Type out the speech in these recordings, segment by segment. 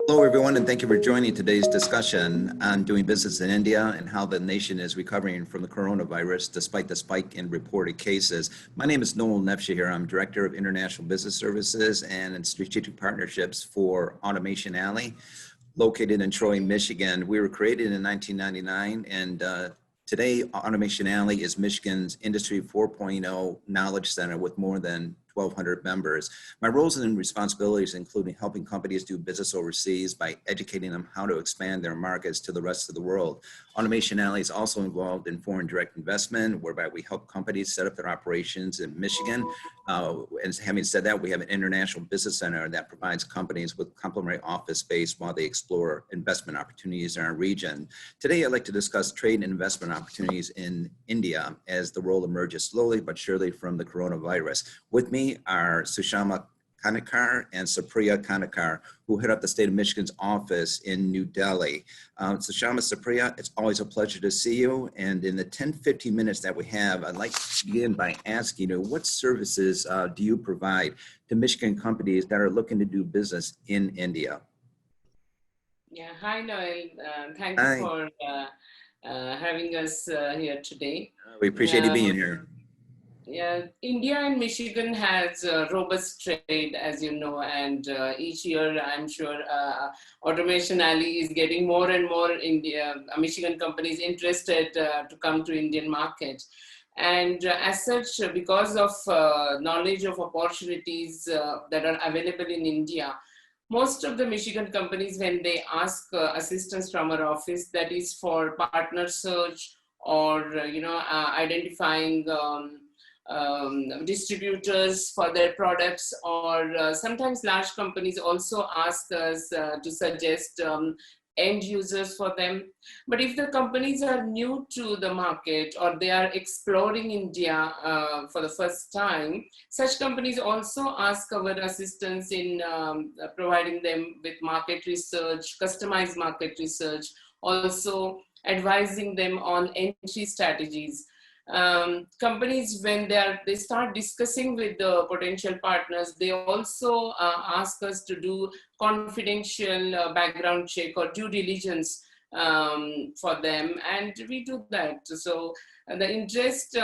Hello, everyone, and thank you for joining today's discussion on doing business in India and how the nation is recovering from the coronavirus despite the spike in reported cases. My name is Noel Nefsha here. I'm Director of International Business Services and Strategic Partnerships for Automation Alley, located in Troy, Michigan. We were created in 1999, and today Automation Alley is Michigan's Industry 4.0 Knowledge Center with more than 1,200 members. My roles and responsibilities include helping companies do business overseas by educating them how to expand their markets to the rest of the world. Automation Alley is also involved in foreign direct investment, whereby we help companies set up their operations in Michigan. And having said that, we have an international business center that provides companies with complementary office space while they explore investment opportunities in our region. Today, I'd like to discuss trade and investment opportunities in India as the role emerges slowly but surely from the coronavirus. With me are Sushama Kanekar and Supriya Kanekar, who head up the state of Michigan's office in New Delhi. Sushama, Supriya, it's always a pleasure to see you. And in the 10-15 minutes that we have, I'd like to begin by asking you, what services do you provide to Michigan companies that are looking to do business in India? Yeah, hi Noel. Thank you for having us here today. We appreciate you being here. Yeah, India and Michigan has robust trade, as you know, and each year I'm sure Automation Alley is getting more and more Michigan companies interested to come to Indian market. And as such, because of knowledge of opportunities that are available in India, most of the Michigan companies, when they ask assistance from our office, that is for partner search or identifying distributors for their products, or sometimes large companies also ask us to suggest end users for them. But if the companies are new to the market or they are exploring India for the first time, such companies also ask our assistance in providing them with market research, customized market research, also advising them on entry strategies. Companies, when they start discussing with the potential partners, they also ask us to do confidential background check or due diligence for them, and we do that. So the interest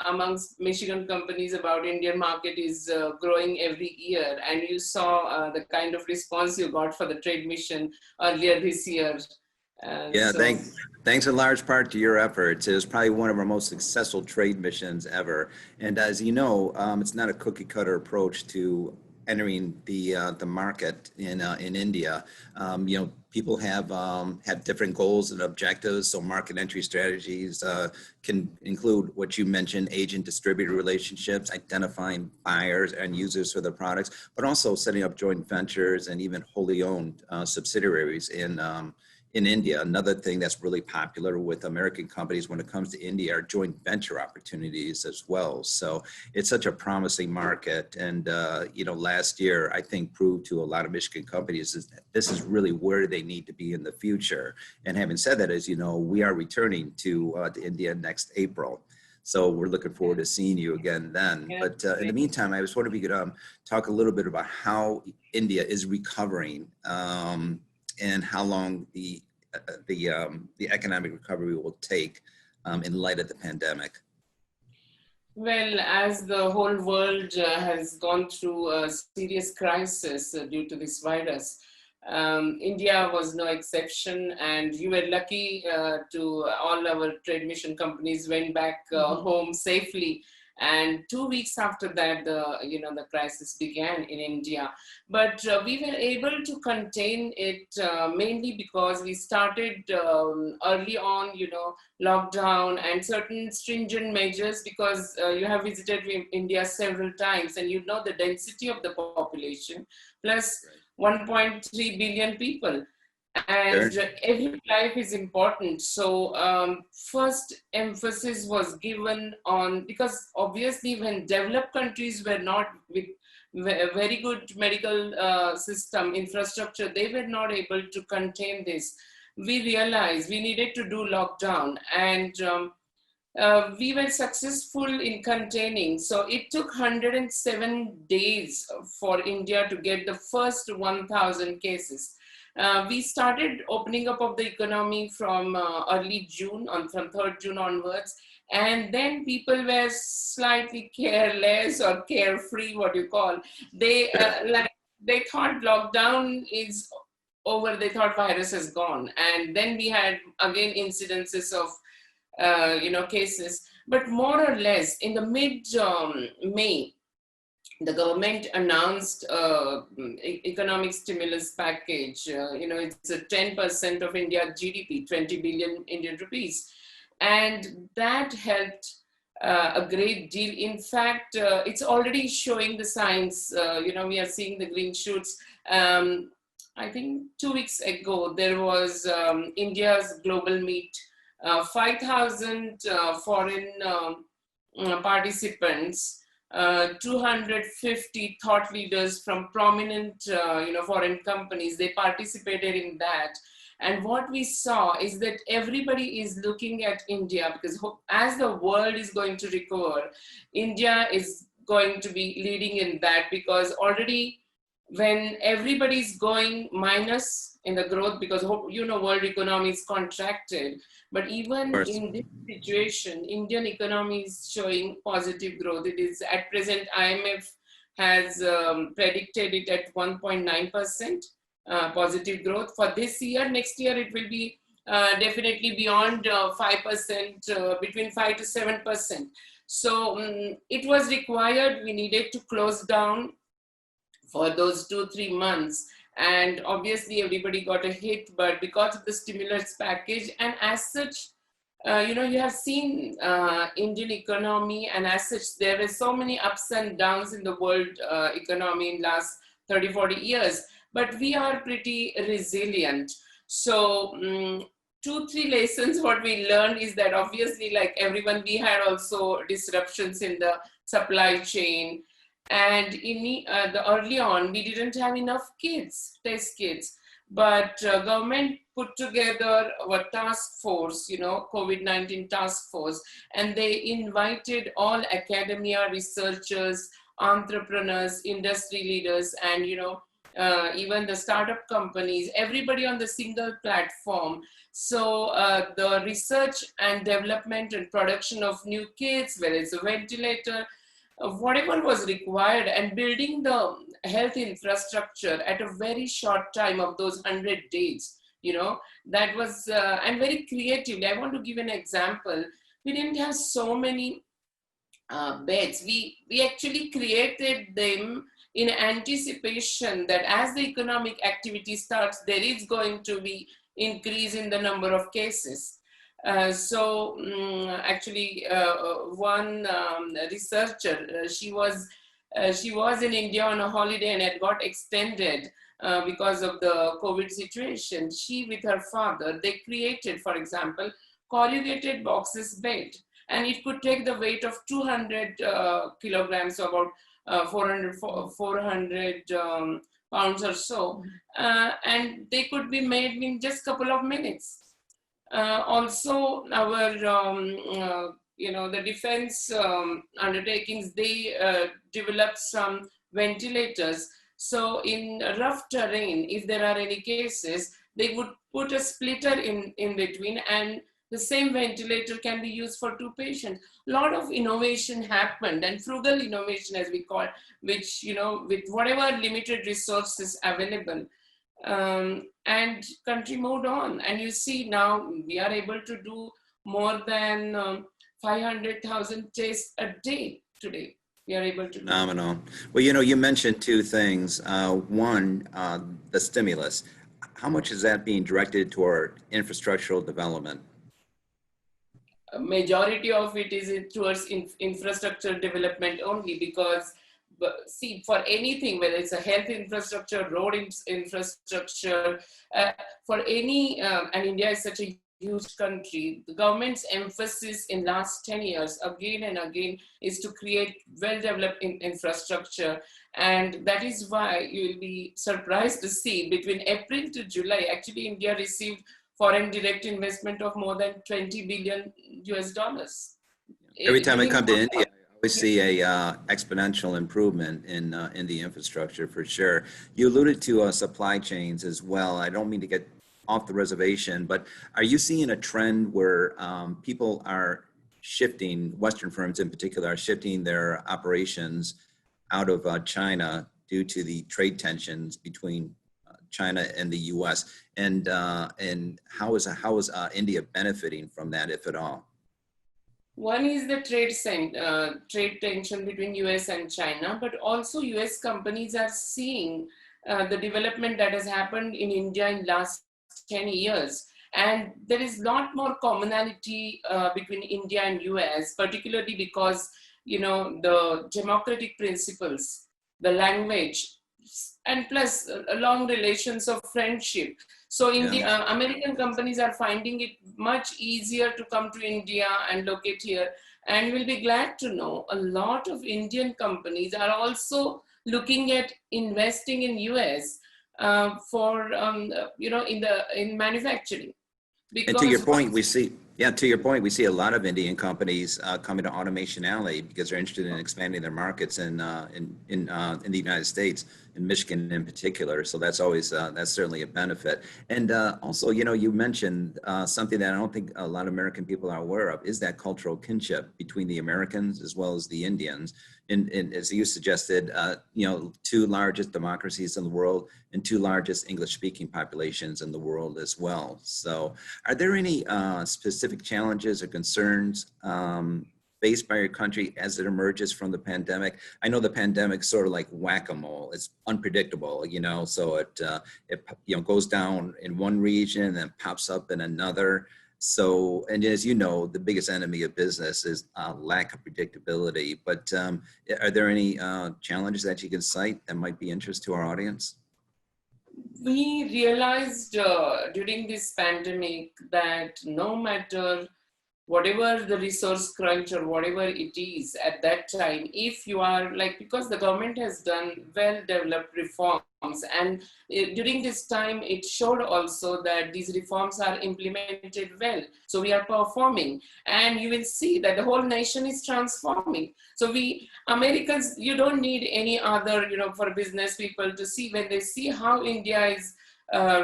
amongst Michigan companies about Indian market is growing every year, and you saw the kind of response you got for the trade mission earlier this year. Thanks in large part to your efforts. It was probably one of our most successful trade missions ever. And as you know, it's not a cookie cutter approach to entering the market in India. People have different goals and objectives. So market entry strategies can include what you mentioned: agent distributor relationships, identifying buyers and users for the products, but also setting up joint ventures and even wholly owned subsidiaries in India. Another thing that's really popular with American companies when it comes to India are joint venture opportunities as well. So it's such a promising market. And, last year, I think proved to a lot of Michigan companies is that this is really where they need to be in the future. And having said that, as you know, we are returning to India next April. So we're looking forward to seeing you again then. Yeah. But in the meantime, I was wondering if you could talk a little bit about how India is recovering and how long the economic recovery will take in light of the pandemic. Well, as the whole world has gone through a serious crisis due to this virus, India was no exception, and you were lucky to all our trade mission companies went back home safely. And 2 weeks after that, the crisis began in India. But we were able to contain it mainly because we started early on, lockdown and certain stringent measures, because you have visited India several times and you know the density of the population, plus 1.3 billion people. And every life is important. So first emphasis was given on, because obviously when developed countries were not with very good medical system infrastructure, they were not able to contain this. We realized we needed to do lockdown, and we were successful in containing. So it took 107 days for India to get the first 1,000 cases. We started opening up of the economy from early June, from 3rd June onwards. And then people were slightly careless or carefree, what you call. They they thought lockdown is over. They thought virus is gone. And then we had again incidences of cases. But more or less in the mid-May, the government announced economic stimulus package. It's a 10% of India's GDP, 20 billion Indian rupees. And that helped a great deal. In fact, it's already showing the signs. We are seeing the green shoots. I think 2 weeks ago, there was India's global meet. 5,000 foreign participants, 250 thought leaders from prominent foreign companies. They participated in that. And what we saw is that everybody is looking at India, because as the world is going to recover, India is going to be leading in that, because already when everybody is going minus in the growth, because world economy is contracted, but even in this situation, Indian economy is showing positive growth. It is at present, IMF has predicted it at 1.9% positive growth for this year. Next year, it will be definitely beyond 5%, between 5 to 7%. So it was required. We needed to close down for those 2-3 months. And obviously everybody got a hit, but because of the stimulus package, and as such, you have seen Indian economy, and as such, there were so many ups and downs in the world economy in last 30-40 years, but we are pretty resilient. So 2-3 lessons what we learned is that obviously, like everyone, we had also disruptions in the supply chain. And in the early on, we didn't have enough test kits, but government put together a task force, COVID-19 task force, and they invited all academia, researchers, entrepreneurs, industry leaders, and even the startup companies, everybody on the single platform. So the research and development and production of new kits, whether it's a ventilator, whatever was required, and building the health infrastructure at a very short time of those 100 days, that was, and very creatively. I want to give an example. We didn't have so many beds. We actually created them in anticipation that as the economic activity starts, there is going to be increase in the number of cases. Actually, one researcher, she was in India on a holiday and it got extended because of the COVID situation. She, with her father, they created, for example, corrugated boxes bed, and it could take the weight of 200 kilograms, so about 400 pounds or so, and they could be made in just a couple of minutes. Also, our, the defense undertakings, they developed some ventilators. So in rough terrain, if there are any cases, they would put a splitter in between, and the same ventilator can be used for 2 patients. A lot of innovation happened, and frugal innovation, as we call it, which, with whatever limited resources available, and country moved on. And you see now we are able to do more than 500,000 tests a day today. We are able to do. Phenomenal. Well, you mentioned 2 things. One, the stimulus. How much is that being directed toward infrastructural development? A majority of it is towards infrastructure development only, because see, for anything, whether it's a health infrastructure, road infrastructure, for any, and India is such a huge country, the government's emphasis in last 10 years, again and again, is to create well-developed infrastructure. And that is why you will be surprised to see between April to July, actually India received foreign direct investment of more than $20 billion US. Every time I come to India, I see a exponential improvement in the infrastructure for sure. You alluded to supply chains as well. I don't mean to get off the reservation, but are you seeing a trend where people are shifting, Western firms in particular, are shifting their operations out of China due to the trade tensions between China and the U.S. And how is India benefiting from that, if at all? One is the trade tension between US and China, but also US companies are seeing the development that has happened in India in last 10 years. And there is a lot more commonality between India and US, particularly because, you know, the democratic principles, the language, and plus long relations of friendship. So American companies are finding it much easier to come to India and locate here. And we'll be glad to know a lot of Indian companies are also looking at investing in US for, you know, in manufacturing. And to your point, we see, a lot of Indian companies coming to Automation Alley because they're interested in expanding their markets in the United States, in Michigan in particular. So that's always, that's certainly a benefit. And also, you know, you mentioned something that I don't think a lot of American people are aware of is that cultural kinship between the Americans as well as the Indians. And as you suggested, you know, two largest democracies in the world and two largest English-speaking populations in the world as well. So are there any specific challenges or concerns faced by your country as it emerges from the pandemic? I know the pandemic's sort of like whack-a-mole. It's unpredictable, you know, so it you know, goes down in one region and then pops up in another. So, and as you know, the biggest enemy of business is lack of predictability. But are there any challenges that you can cite that might be interest to our audience? We realized during this pandemic that no matter whatever the resource crunch or whatever it is at that time, if you are like, because the government has done well-developed reforms, and during this time, it showed also that these reforms are implemented well. So we are performing, and you will see that the whole nation is transforming. So we Americans, you don't need any other, you know, for business people to see, when they see how India is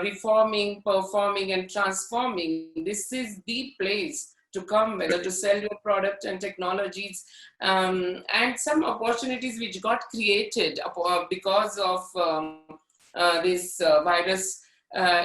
reforming, performing, and transforming, this is the place to come, whether to sell your product and technologies, and some opportunities which got created because of this virus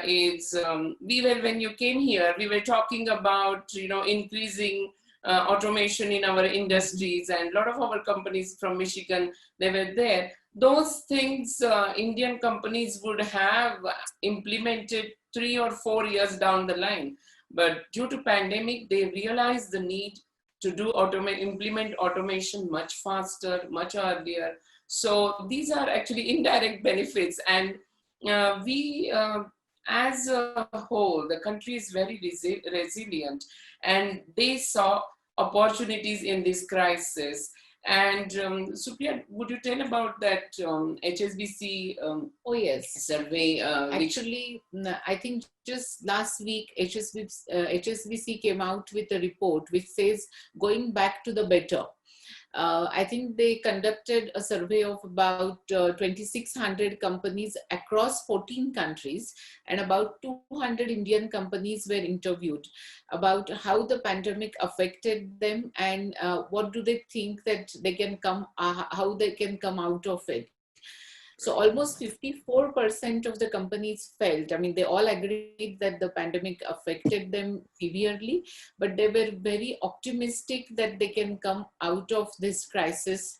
is, when you came here, we were talking about, you know, increasing automation in our industries, and a lot of our companies from Michigan, they were there. Those things Indian companies would have implemented 3 or 4 years down the line. But due to pandemic, they realized the need to do implement automation much faster, much earlier. So these are actually indirect benefits. And we, as a whole, the country is very resilient, and they saw opportunities in this crisis. And Supriya, would you tell about that HSBC oh, yes. survey? Actually, I think just last week, HSBC came out with a report which says going back to the better. I think they conducted a survey of about 2,600 companies across 14 countries, and about 200 Indian companies were interviewed about how the pandemic affected them and what do they think that they can come, how they can come out of it. So almost 54% of the companies felt, I mean, they all agreed that the pandemic affected them severely, but they were very optimistic that they can come out of this crisis.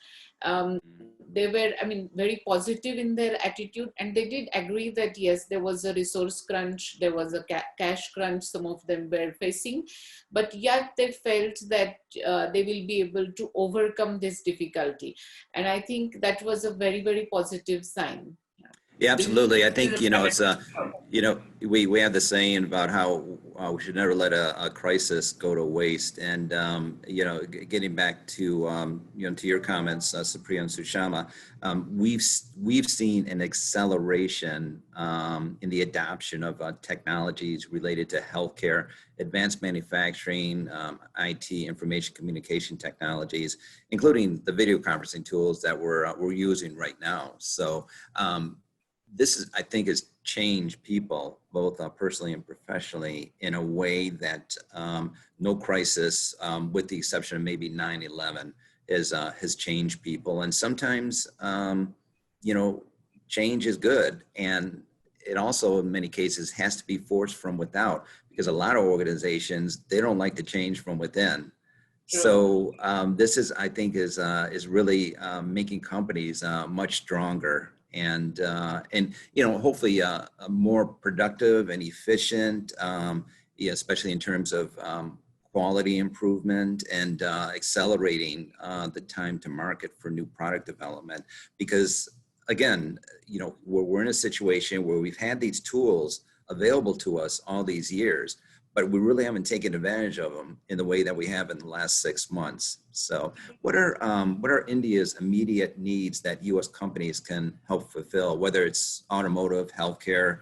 They were, I mean, very positive in their attitude, and they did agree that yes, there was a resource crunch, there was a cash crunch some of them were facing, but yet they felt that they will be able to overcome this difficulty. And I think that was a very, very positive sign. Yeah, absolutely. I think, you know, it's You know, we have the saying about how we should never let a crisis go to waste. And, you know, getting back to, you know, to your comments, Supriya and Sushama, we've seen an acceleration in the adoption of technologies related to healthcare, advanced manufacturing, IT, information communication technologies, including the video conferencing tools that we're using right now. So, this is, I think, has changed people both personally and professionally in a way that no crisis, with the exception of maybe 9/11, has changed people. And sometimes, you know, change is good, and it also, in many cases, has to be forced from without, because a lot of organizations, they don't like to change from within. Sure. So this is, I think, is really making companies much stronger, and you know, hopefully more productive and efficient, yeah, especially in terms of quality improvement and accelerating the time to market for new product development. Because again, you know, we're in a situation where we've had these tools available to us all these years, but we really haven't taken advantage of them in the way that we have in the last 6 months. So what are India's immediate needs that U.S. companies can help fulfill, whether it's automotive, healthcare,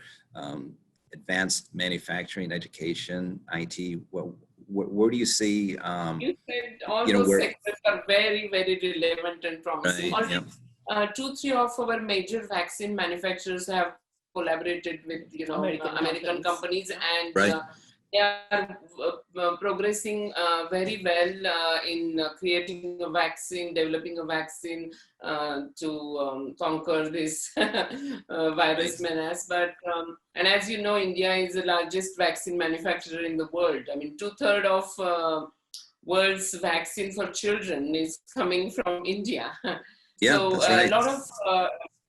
advanced manufacturing, education, IT? Where do you see, You said all you know, those where, sectors are very, very relevant and promising. right, Already, yeah, 2-3 of our major vaccine manufacturers have collaborated with, you know, American companies, and right, they are progressing very well in creating a vaccine, developing a vaccine to conquer this virus menace. But and as you know, India is the largest vaccine manufacturer in the world. I mean, 2/3 of world's vaccine for children is coming from India. yeah, So that's a right. lot of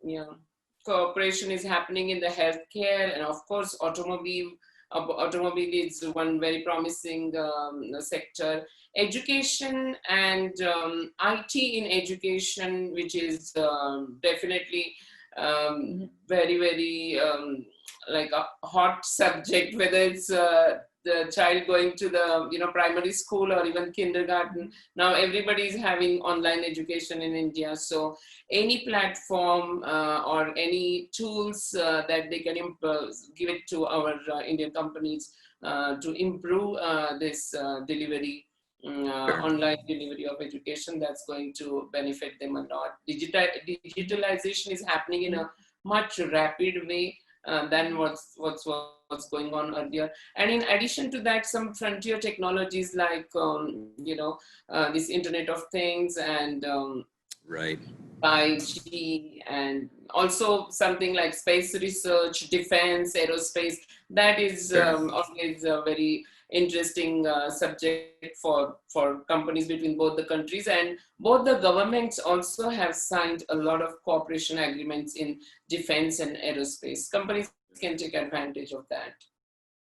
you know, cooperation is happening in the healthcare, and of course automobile is one very promising sector. Education and IT in education, which is definitely very, very like a hot subject, whether it's the child going to the, you know, primary school or even kindergarten. Now everybody is having online education in India. So any platform or any tools that they can give it to our Indian companies to improve this delivery, Sure. online delivery of education, that's going to benefit them a lot. Digitalization is happening in a much rapid way than what's going on earlier. And in addition to that, some frontier technologies like you know, this Internet of Things and Right. 5G, and also something like space research, defense, aerospace. That is always a very interesting subject for companies between both the countries, and both the governments also have signed a lot of cooperation agreements in defense and aerospace. Companies can take advantage of that.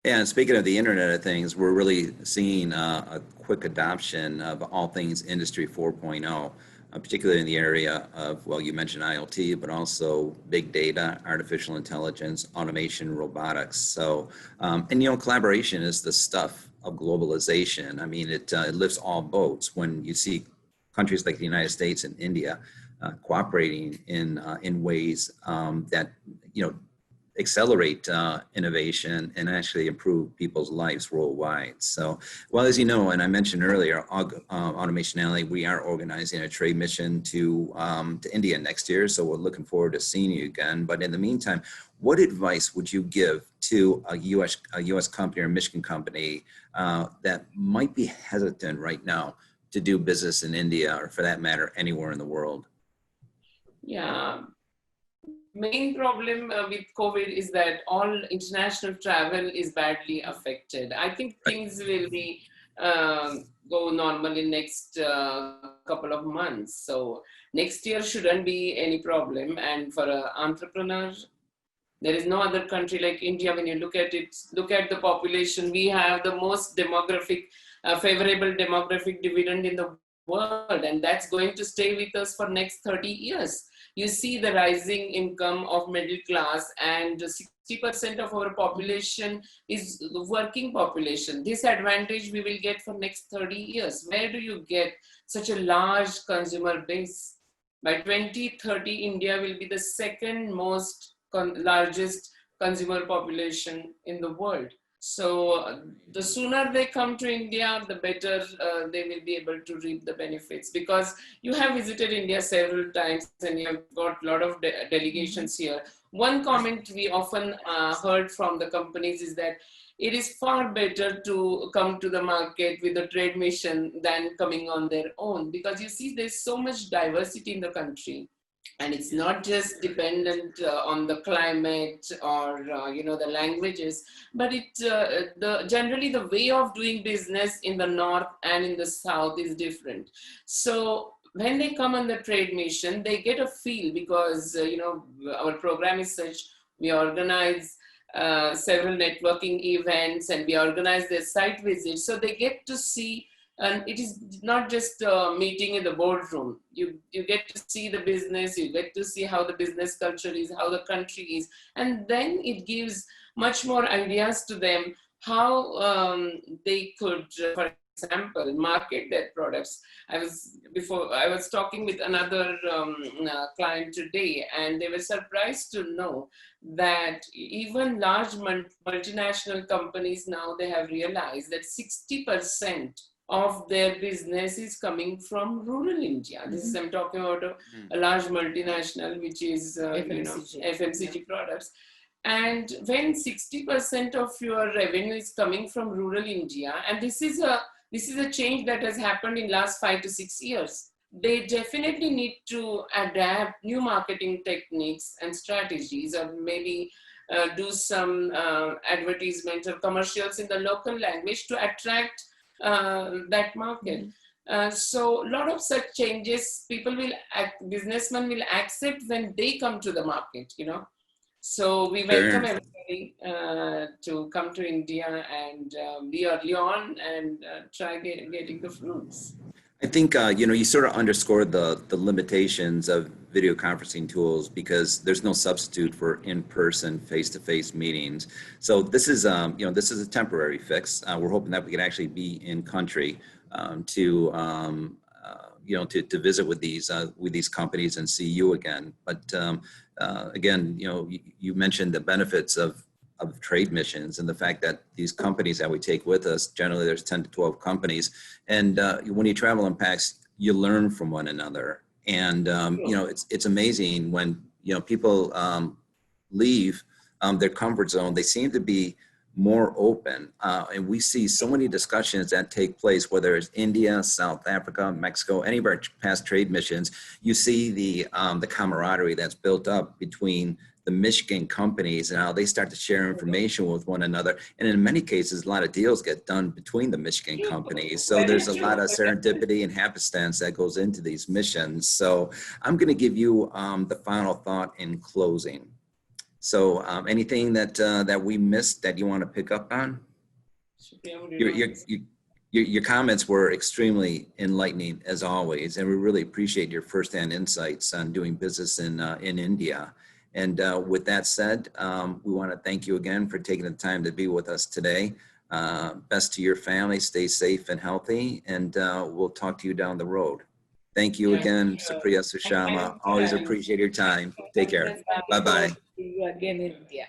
Yeah, and speaking of the Internet of Things, we're really seeing a quick adoption of all things Industry 4.0, particularly in the area of, well, you mentioned IoT, but also big data, artificial intelligence, automation, robotics. So, and you know, collaboration is the stuff of globalization. I mean, it lifts all boats when you see countries like the United States and India cooperating in ways that, you know, accelerate innovation and actually improve people's lives worldwide. So, well, as you know, and I mentioned earlier, Automation Alley, we are organizing a trade mission to India next year. So we're looking forward to seeing you again. But in the meantime, what advice would you give to a U.S. company or Michigan company that might be hesitant right now to do business in India, or for that matter, anywhere in the world? Yeah. Main problem with COVID is that all international travel is badly affected. I think things will be go normal in next couple of months. So next year shouldn't be any problem. And for an entrepreneur, there is no other country like India. When you look at it, look at the population, we have the most favorable demographic dividend in the world, and that's going to stay with us for next 30 years. you see the rising income of middle class, and 60% of our population is the working population. This advantage we will get for next 30 years. Where do you get such a large consumer base? By 2030, India will be the second most largest consumer population in the world. So the sooner they come to India, the better they will be able to reap the benefits, because you have visited India several times and you have got a lot of delegations here. One comment we often heard from the companies is that it is far better to come to the market with a trade mission than coming on their own, because you see there's so much diversity in the country. And it's not just dependent on the climate or the languages, but generally the way of doing business in the north and in the south is different. So when they come on the trade mission, they get a feel, because our program is such, we organize several networking events and we organize their site visits, so they get to see. And it is not just a meeting in the boardroom. You get to see the business, you get to see how the business culture is, how the country is. And then it gives much more ideas to them how they could, for example, market their products. I was talking with another client today, and they were surprised to know that even large multinational companies now, they have realized that 60% of their business is coming from rural India. This is, I'm talking about a large multinational, which is FMCG products. And when 60% of your revenue is coming from rural India, and this is a change that has happened in last 5 to 6 years, they definitely need to adapt new marketing techniques and strategies, or maybe do some advertisements or commercials in the local language to attract that market. So a lot of such changes businessmen will accept when they come to the market, So we welcome everybody to come to India and be early on and try getting the fruits. I think, you sort of underscored the limitations of video conferencing tools, because there's no substitute for in-person, face-to-face meetings. So this is a temporary fix. We're hoping that we can actually be in country to visit with these companies and see you again. But again, you mentioned the benefits of trade missions and the fact that these companies that we take with us, generally there's 10 to 12 companies. And when you travel in packs, you learn from one another. And, it's amazing when, people leave their comfort zone, they seem to be more open. And we see so many discussions that take place, whether it's India, South Africa, Mexico, any of our past trade missions, you see the camaraderie that's built up between the Michigan companies and how they start to share information with one another. And in many cases, a lot of deals get done between the Michigan companies. So there's a lot of serendipity and happenstance that goes into these missions. So I'm going to give you the final thought in closing. So anything that we missed that you want to pick up on? Your comments were extremely enlightening as always, and we really appreciate your firsthand insights on doing business in India. And with that said, we want to thank you again for taking the time to be with us today. Best to your family, stay safe and healthy, and we'll talk to you down the road. Thank you again, Supriya Sushama. Always appreciate your time. Take care. Bye-bye. See you again in India.